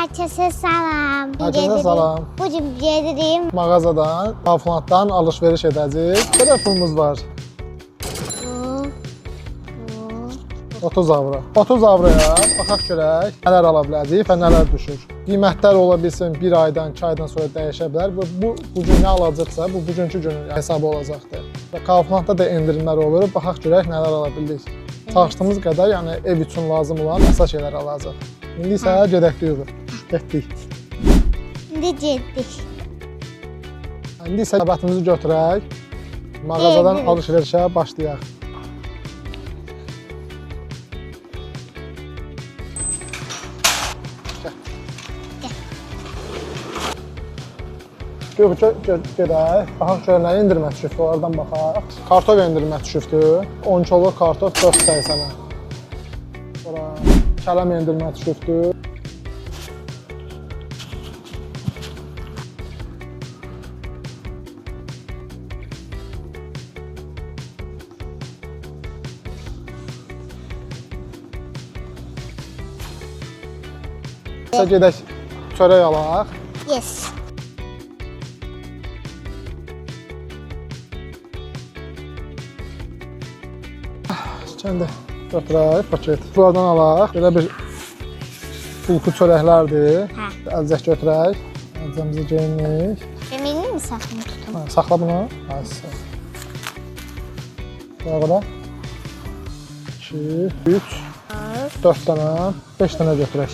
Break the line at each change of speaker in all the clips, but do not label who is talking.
Herkese salam.
Herkese salam.
Bugün gedirim.
Mağazadan, Kauflanddan alışveriş edəcəyik. Belə pulumuz var. 30 avro. 30 avroya baxaq görək nələr ala biləcəyik və nələr düşür. Qiymətlər ola bilsin 1 aydan, 2 aydan sonra dəyişə bilər. Bu gün nə alacaqsa, bu bugünkü günün hesabı olacaqdır. Və Kauflandda da endirimlər olur. Baxaq görək nələr ala bildik. Çalışdığımız qədər, yəni ev üçün lazım olan əsas şeylər alacaq. İndi isə gedək deyirik. Getdik.
İndi getdik.
İndi isə səbətimizi götürək. Mağazadan alışverişə başlayaq. Gedək. Baxaq görək nə endirmə düşübdür, oradan baxaq. Kartof endirmə düşübdür. 10 kilo kartof 480-ə. Sonra kələm endirmə düşübdür. Gedək çörək alaq.
Yes.
Kəndə götürək paket. Buradan alaq. Belə bir bulku çörəklərdir. Əlcək götürək. Əlcəmizi geyinik.
Eminli mi saxını tutum?
Saxla bunu. Aysa. Burada 2, 3, 4 dənə, 5 dənə götürək.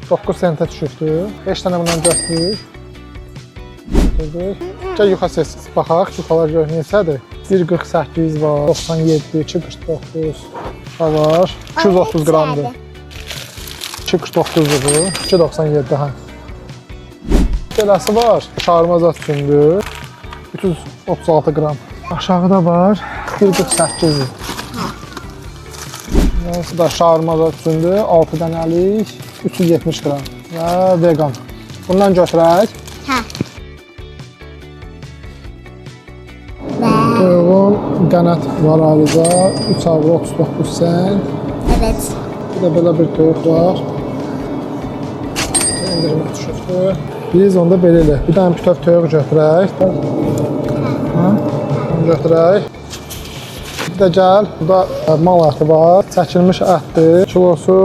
9 sentə düşübdür. 5 dənə bundan götürük. Gəl yuxa ses baxaq, yuxalar görək neçədir. 1.48 var, 97, 2.49 var, 230 qramdır. 2.49-dur bu, 2.97 hə. Beləsi var, şarma zat üçündür, 336 qram. Aşağıda var, 1.48-dir. Bu da şarma zat üçündür, 6 dənəlik, 370 qram və vegan. Bundan götürək.
Hə.
Toyuğun qənət var ayrıca 3 avro 39 sent.
Evet.
Bir də belə bir toyuq var. Endirimə düşübdür. Biz onda belə eləyək. Bir dənə bütöv toyuq götürək. Onu götürək. Bir də gəl, burada mal əti var. Çəkilmiş ətdir. Kilosu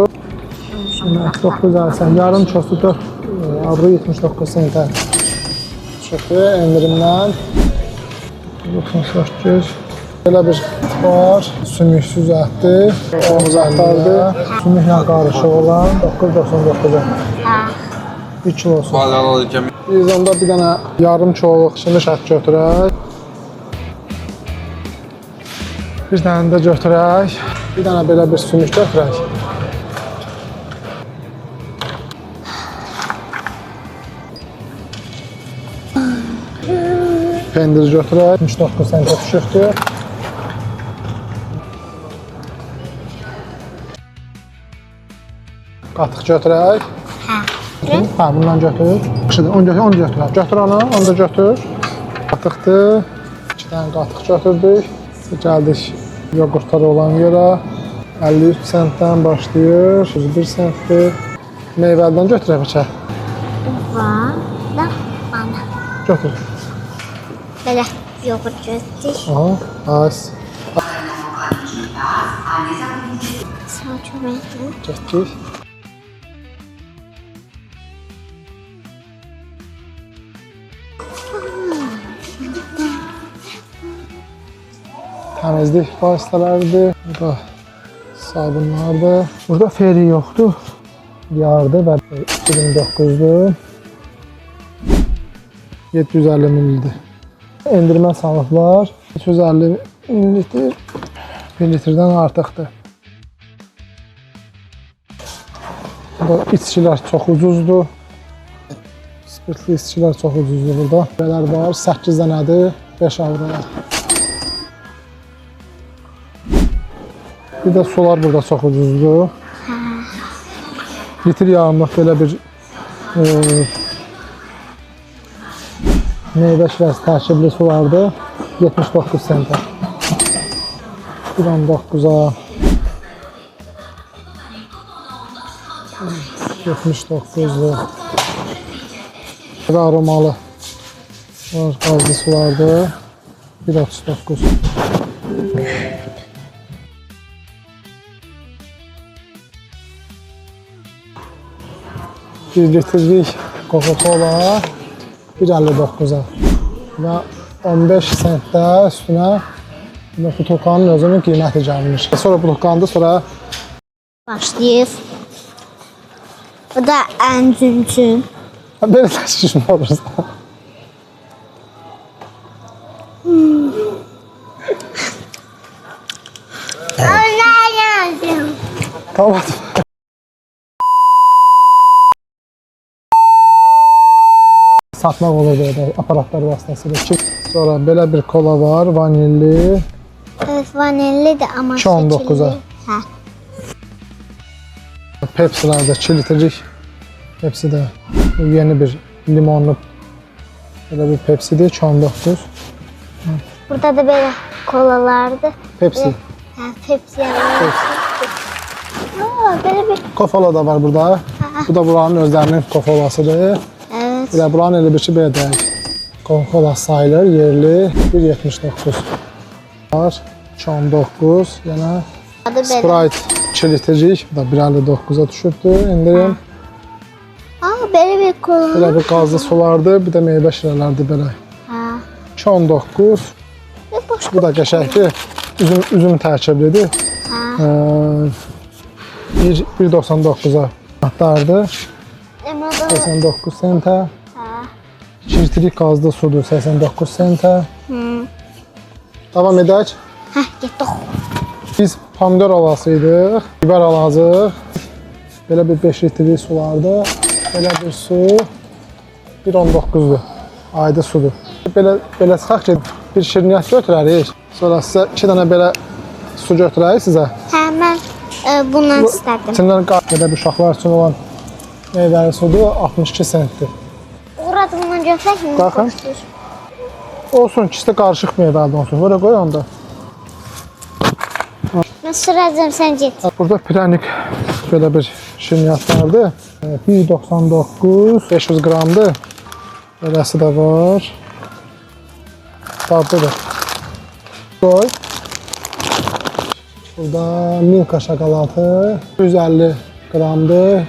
9 yarım kilosu 4 avro 79 sentə düşübdür endirimdən. 98. Belə bir var, sümüksüz ətdir, omuz ətlərdir, sümüklə qarışıq olan 9.99-a. 1 kilosu. Biz onda bir dənə yarım kiloluq şimiş ət götürək. Bir dənə də götürək. Bir dənə belə bir sümük götürək. Pendir götürək, 69 sentə düşübdür. Qatıq götürək. Hə, bundan götür. Onu götürək. Götür onu, onu da götür. Qatıqdır. 2 dənə qatıq götürdük. Gəldik yoğurtlar olan yerə. 53 sentdən başlayır, 101 sentdir. Meyvəlidən götürək bəlkə.
Var da bana.
Götür.
Belə yoğurt götürdük.
Aha, az.
Sağ çörəklə.
Getdik. Təmizlik vasitələrdir. Burada sabunlardır. Burada feri yoxdur. Yardır və 29'dur. 750 ml-dir. Endirmə salıqlar 350 ml 1 litrdən artıqdır. Burada içkilər çox ucuzdur. Spirtli içkilər çox ucuzdur burada. Belələr var, 8 dənədir, 5 avroya. Bir də sular burada çox ucuzdur. Litr yağımlıq belə bir meyvə şirəsi tərkibli su vardı. 79 sentə. 1.19-a 79'lu. Aromalı. Gazlı sularda 1.39. Bir litrlik Coca-Cola 1.59'a və 15 sentdə üstünə butulkanın özünün qiyməti gəlmiş. Sonra butulkandı, sonra
Başlayız. Bu da ən üçün.
belə təşkişmə olursa. Tamam. Satmaq olur böyle aparatlar vasıtasıyla. Sonra belə bir kola var, vanilli.
Evet, vanilli de ama
2.19'a.
seçildi. Hə.
Pepsi'lerde 2 litrelik. Hepsi de yeni bir limonlu böyle bir Pepsi'dir 2.19.
Burada da böyle kolalardı.
Pepsi.
Ha, Pepsi yani. Aa, böyle bir.
Kofola da var burada. Bu da buranın özlerinin kofolasıdır.
Evet.
Bir de buranın elə bir şey belə deyək. Coca-Cola sayılır, yerli 1.79 var. 2.19 yana.
Adı böyle.
Sprite 2 litrelik, bu da 1.59'a düşübdür. İndirim.
Aa, böyle bir kola.
Belə bir qazlı sulardır, bir də meyvə şirələrdir belə.
Ha.
2.19.
Ve boş.
Bu da qəşəngdir. Üzüm tərkiblidir.
Ha.
1.99'a qatlardır. 89 sentə.
Ha.
2 litrelik qazlı sudur 89 sentə.
Hı.
Davam edək.
Heh, getdik.
Biz pomidor alasıydıq, biber alacaq. Belə bir 5 litrelik sulardı. Belə bir su 1.19'dur. Ayda sudur. Belə çıxaq ki, bir şirniyyat götürərik. Sonra sizə 2 dənə belə su götürərik sizə.
Hə, mən bundan istedim.
İçindən belə bir uşaqlar üçün olan meyvəli sudur 62 sentdir.
Uğradı bundan götürək mi?
Baxın. Olsun, ikisi də qarışıq meyvəli olsun. Böyle qoy onda.
Ben sıracağım, sen git.
Burada prənik belə bir şirniyyat vardı. 1.99, 500 qramdır. Beləsi də var. Dadlıdır. Qoy. Burada Milka şokolatı 150 qramdır.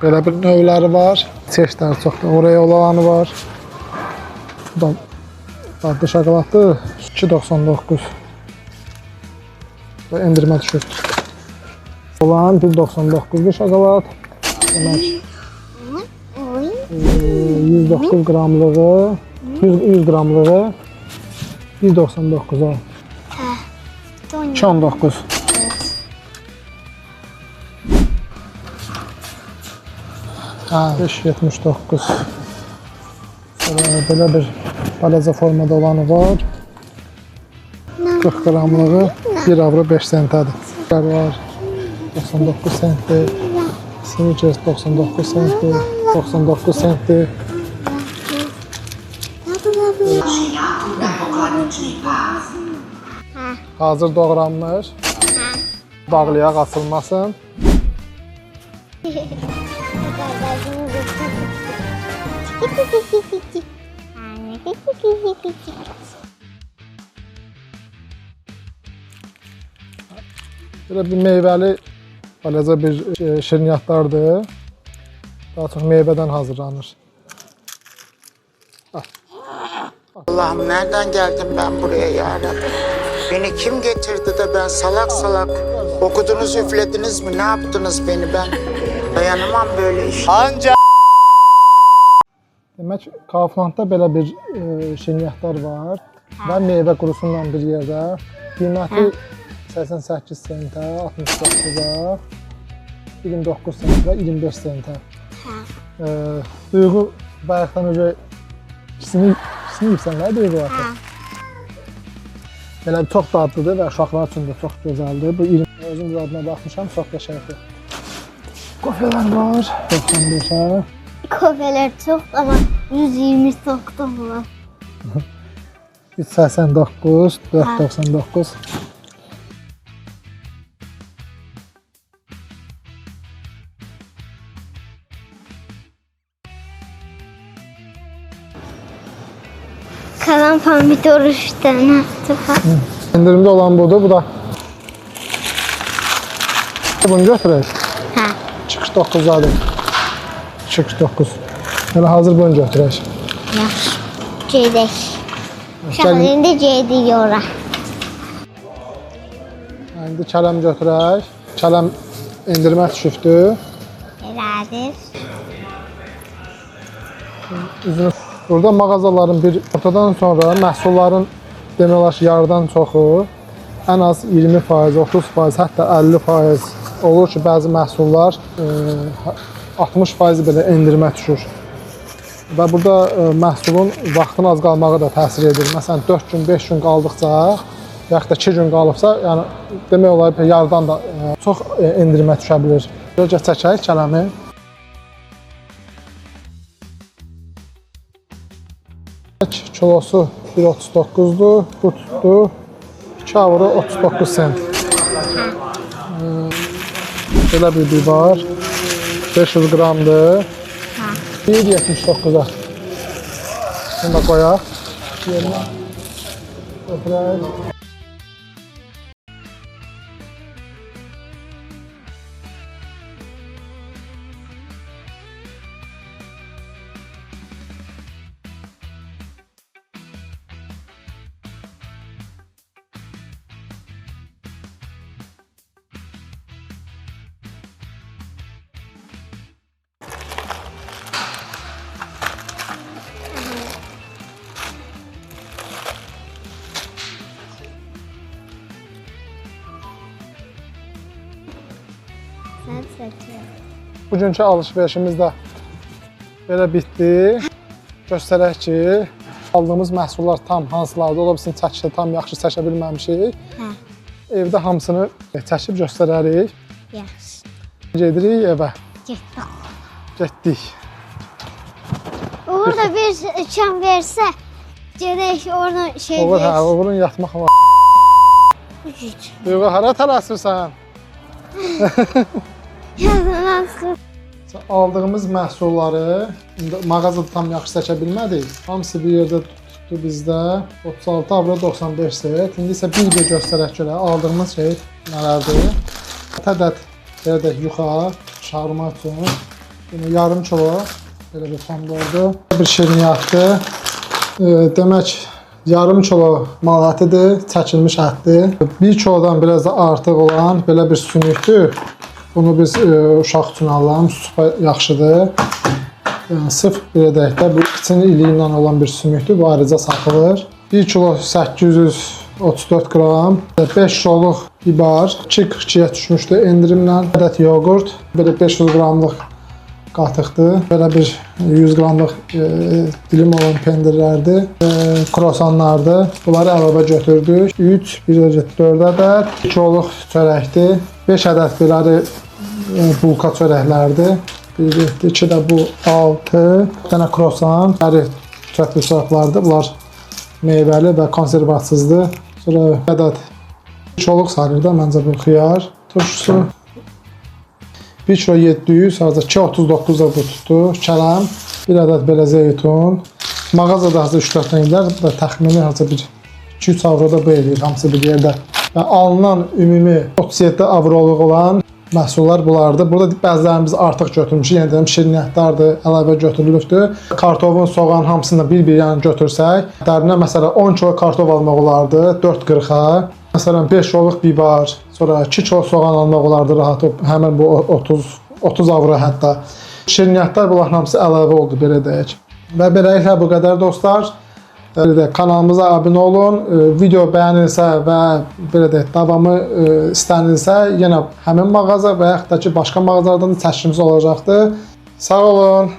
Belə bir növləri var. Çeşidləri çoxdur. Oraya olanı var. Burada dadlı şokolatdır. 2.99. Və endirmə düşür. Olan 1.99 şokolad. Demək 109 qramlığı, 100 qramlığı 1.99'a. 2.19. Ha, 5.79. Sonra belə bir balaca formada olanı var. 40 qramlığı 1 avro 5 sentədir. Var 99 sentdir. Snickers 99 sentdir. 99 sentdir. Hazır doğranmış. Bağlayaq, açılmasın. Belə bir meyvəli balaca bir şirniyyatlardır. Daha çox meyvədən hazırlanır.
Allah'ım nereden geldim ben buraya ya Rabbi? Beni kim getirdi de ben salak salak okudunuz üflediniz mi? Ne yaptınız beni ben? Dayanamam böyle iş.
Ancak
Demək, Kauflandda belə bir şirniyyatlar var və meyvə qurusundan bir yerdə. Qiyməti 88 sentə, 69'a, 29 sentə, 25 sentə. Duyğu bayaqdan önce ikisini yiyibsənlər Duyğu artıq. Belə çox dadlıdır və uşaqlar üçün də çox gözəldir. Bu özüm zadına baxmışam, çox qəşəngdir. Kofeler var, 95'e.
Kofeler çok ama 120 soktum var.
389, 499.
Kalan pomidor 3 tane. Tıpa.
İndirimde olan budur. Bu da. Bunu götürək.
Ha.
Çıxış 9'dadır. Çıxış 9. Hələ hazır bunu götürək.
Yaxşı. Gedək. Uşaqlar indi gedirik ora.
İndi kələm götürək. Kələm endirmə düşübdür.
Elədir.
Üzünü burada mağazaların bir ortadan sonra məhsulların demək olar ki, yarıdan çoxu ən az 20%, 30%, hətta 50% olur ki, bəzi məhsullar 60% belə endirmə düşür. Və burada məhsulun vaxtın az qalmağı da təsir edir. Məsələn, 4 gün, 5 gün qaldıqca, yaxud da 2 gün qalıbsa, yəni demək olar ki, yarıdan da çox endirmə düşə bilir. Gözə çəkək kələmi. Kilosu 1.39'dur, bu tutdu 2 avro 39 sent. Belə bir biber 500 qramdır. 1.79'a. Bunu da qoyaq. Yerinə götürək.
Sen seçiyorsun.
Bugünkü alış-verişimiz də belə bitdi. Göstərək ki, aldığımız məhsullar tam hansılardır, ola bilsin çəkişdə tam yaxşı çəkə bilməmişik.
Hə.
Evdə hamısını çəkib göstərərik.
Yaxşı.
Gedirik evə.
Getdik.
Getdik.
Orada bir çam versə, gedək oradan şey
Olur, hə,
versin.
oğlun yatmaq var.
Güc.
Duyğu, hara tələsirsən?
Yazılan sıxır.
Aldığımız məhsulları mağazada tam yaxşı çəkə bilmədik. Hamısı bir yerdə tutdu bizdə. 36 avro 95 sent. İndi isə bir göstərək görə aldığımız şey nələrdir? Ədəd belə deyək yuxa, şarma üçün. Yəni yarım kilo belə bir pomidordur. Bir şirniyyatdır. Demək yarım kilo mal ətidir, çəkilmiş ətdir. 1 kilodan biraz da artıq olan belə bir sümükdür. Bunu biz uşaq üçün alıram, yaxşıdır. Yəni, sırf belə deyək də, bu içinin ili ilə olan bir sümükdür, bu ayrıca satılır. 1 kilo 834 qram, 5 kiloluq biber, 2.42-yə düşmüşdü endirimlə. Ədəd yoğurt, belə 500 qramlıq qatıqdır. Belə bir 100 qramlıq dilim olan pendirlərdir. Krosanlardır. Bunları əlavə götürdük. 3, 1, 4 ədəd. 2 kiloluq çörəkdir. 5 ədəd beləri bulka çörəklərdir. 2 də bu 6. Bir dənə krosan. Bəri çöplü çörəklərdir. Bunlar meyvəli və konservatsızdır. Sonra ədəd 2 kiloluq sayılır da məncə bu xiyar turşusu. 1 kilo 700, hazır 2.39 da bu tutdu. Kələm, bir ədəd belə zeytun. Mağazada hazır 3-4 dənələr və təxmini hazır bir 2-3 avroda bu eləyir hamısı bir yerdə. Və alınan ümumi 37 avroluq olan məhsullar bunlardır. Burada bəzilərimiz artıq götürmüşük. Yəni deyim, şirniyyatlardır, əlavə götürülübdür. Kartofun, soğan hamısını bir-bir yəni götürsək, dərinə məsələn 10 kilo kartof almaq olardı 4.40-a. Məsələn 5 kiloluq biber, sonra 2 kilo soğan almaq olardı rahat, həmin bu 30 avro hətta. Şirniyyatlar bunların hamısı əlavə oldu, belə deyək. Və beləliklə bu qədər dostlar. Kanalımıza abunə olun. Video bəyənilsə və belə deyək, davamı istənilsə, yenə həmin mağaza və yaxud da ki, başqa mağazalardan da çəkilişimiz olacaqdır. Sağ olun.